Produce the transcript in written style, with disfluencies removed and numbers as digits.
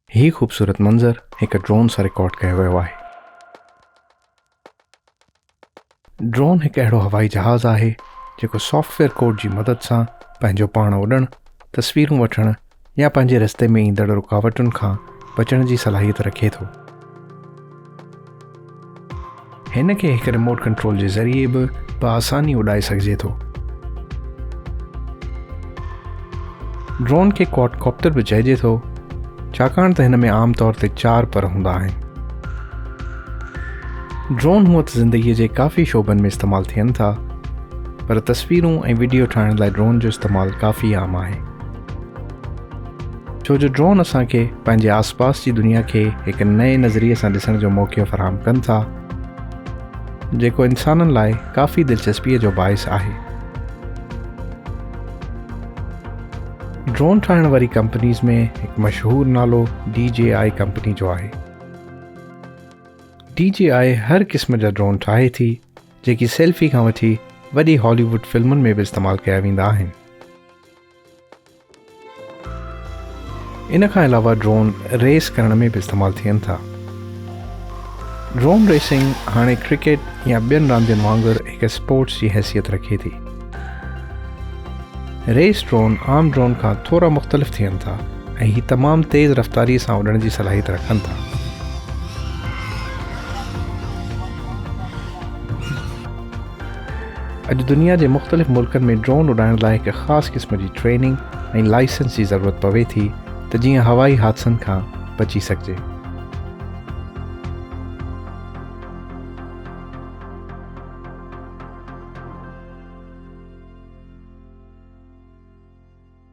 ही खूबसूरत मंज़र हिकु ड्रोन सां रिकॉर्ड कयो वियो आहे। ड्रोन हिकु अहिड़ो हवाई जहाज़ आहे जेको सॉफ्टवेयर कोड जी मदद सां पंहिंजो पाण उॾणु, तस्वीरूं वठणु या पंहिंजे रस्ते में ईंदड़ रुकावटुनि खां बचण जी सलाहियत रखे थो। हिन खे हिकु रिमोट कंट्रोल जे ज़रिए बि बआसानी उॾाए सघिजे थो। ड्रोन खे क्वाडकॉप्टर बि चइजे थो, छाकाणि त हिन में आम तौर ते 4 पर हूंदा आहिनि। ड्रोन हूअं त ज़िंदगीअ जे काफ़ी शोबनि में इस्तेमालु थियनि था, पर तस्वीरूं ऐं वीडियो ठाहिण लाइ ड्रोन जो इस्तेमालु काफ़ी आम आहे, छो जो ड्रोन असांखे पंहिंजे आसपास जी दुनिया खे हिकु नए नज़रिए सां ॾिसण जो मौक़ो फ़राहम कनि था, जेको इंसाननि लाइ काफ़ी दिलचस्पीअ जो बाइस आहे। ड्रोन ठाहिण वारी कंपनीज़ में हिकु मशहूरु नालो DJI कंपनी जो आहे। DJI हर क़िस्म जा ड्रोन ठाहे थी, जेकी सेल्फी खां वठी वॾी हॉलीवुड फिल्मुनि में बि इस्तेमालु कया वेंदा आहिनि। इन खां अलावा ड्रोन रेस करण में बि इस्तेमालु थियनि था। ड्रोन रेसिंग हाणे क्रिकेट या ॿियनि रांदियुनि वांगुरु हिकु स्पोर्ट्स जी हैसियत रखे थी। रेस ड्रोन आम ड्रोन खां थोरा मुख़्तलिफ़ थियनि था ऐं ही तमामु तेज़ रफ़्तारी सां उॾण जी सलाहियत रखनि था। अॼु दुनिया जे मुख़्तलिफ़ मुल्कनि में ड्रोन उॾाइण लाइ हिकु ख़ासि क़िस्म जी ट्रेनिंग ऐं लाइसेंस जी ज़रूरत पवे थी, त जीअं हवाई हादसनि खां बची सघिजे।